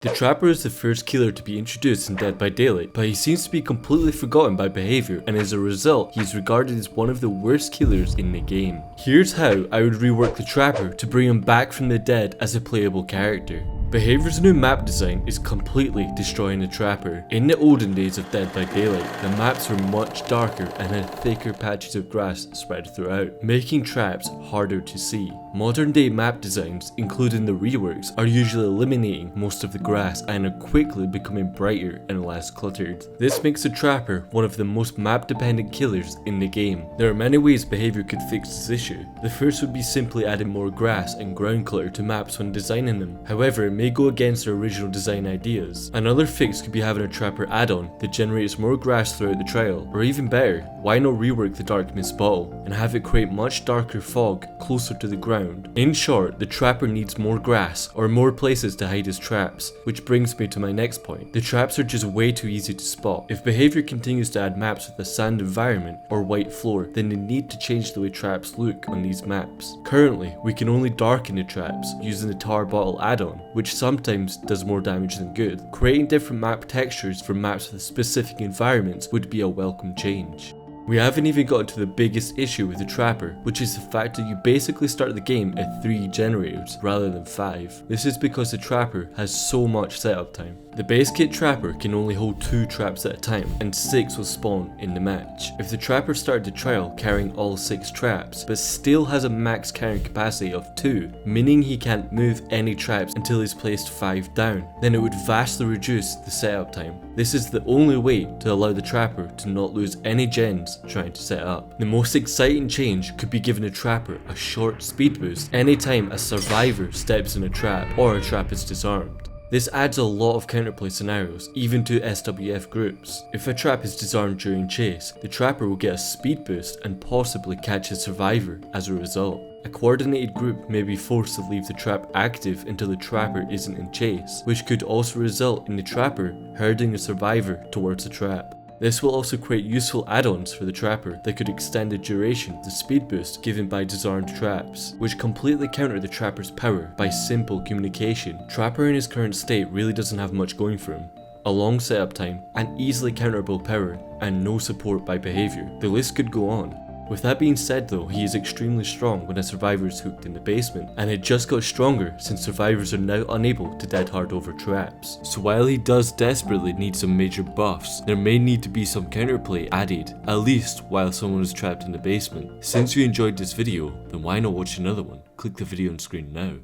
The Trapper is the first killer to be introduced in Dead by Daylight, but he seems to be completely forgotten by behavior, and as a result, he is regarded as one of the worst killers in the game. Here's how I would rework the Trapper to bring him back from the dead as a playable character. Behavior's new map design is completely destroying the Trapper. In the olden days of Dead by Daylight, the maps were much darker and had thicker patches of grass spread throughout, making traps harder to see. Modern day map designs, including the reworks, are usually eliminating most of the grass and are quickly becoming brighter and less cluttered. This makes the Trapper one of the most map dependent killers in the game. There are many ways behavior could fix this issue. The first would be simply adding more grass and ground clutter to maps when designing them. However, it may go against their original design ideas. Another fix could be having a Trapper add-on that generates more grass throughout the trial, or even better, why not rework the dark mist bottle and have it create much darker fog closer to the ground. In short, the Trapper needs more grass or more places to hide his traps, which brings me to my next point. The traps are just way too easy to spot. If behavior continues to add maps with a sand environment or white floor, then they need to change the way traps look on these maps. Currently, we can only darken the traps using the tar bottle add-on, which sometimes does more damage than good. Creating different map textures for maps with specific environments would be a welcome change. We haven't even gotten to the biggest issue with the Trapper, which is the fact that you basically start the game at 3 generators rather than 5. This is because the Trapper has so much setup time. The base kit Trapper can only hold 2 traps at a time, and 6 will spawn in the match. If the Trapper started the trial carrying all 6 traps, but still has a max carrying capacity of 2, meaning he can't move any traps until he's placed 5 down, then it would vastly reduce the setup time. This is the only way to allow the Trapper to not lose any gens trying to set up. The most exciting change could be giving a Trapper a short speed boost anytime a survivor steps in a trap or a trap is disarmed. This adds a lot of counterplay scenarios, even to SWF groups. If a trap is disarmed during chase, the Trapper will get a speed boost and possibly catch a survivor as a result. A coordinated group may be forced to leave the trap active until the Trapper isn't in chase, which could also result in the Trapper herding the survivor towards the trap. This will also create useful add-ons for the Trapper that could extend the duration of the speed boost given by disarmed traps, which completely counter the Trapper's power by simple communication. Trapper in his current state really doesn't have much going for him. A long setup time, an easily counterable power, and no support by behavior. The list could go on. With that being said though, he is extremely strong when a survivor is hooked in the basement, and it just got stronger since survivors are now unable to dead hard over traps. So while he does desperately need some major buffs, there may need to be some counterplay added, at least while someone is trapped in the basement. Since you enjoyed this video, then why not watch another one? Click the video on screen now.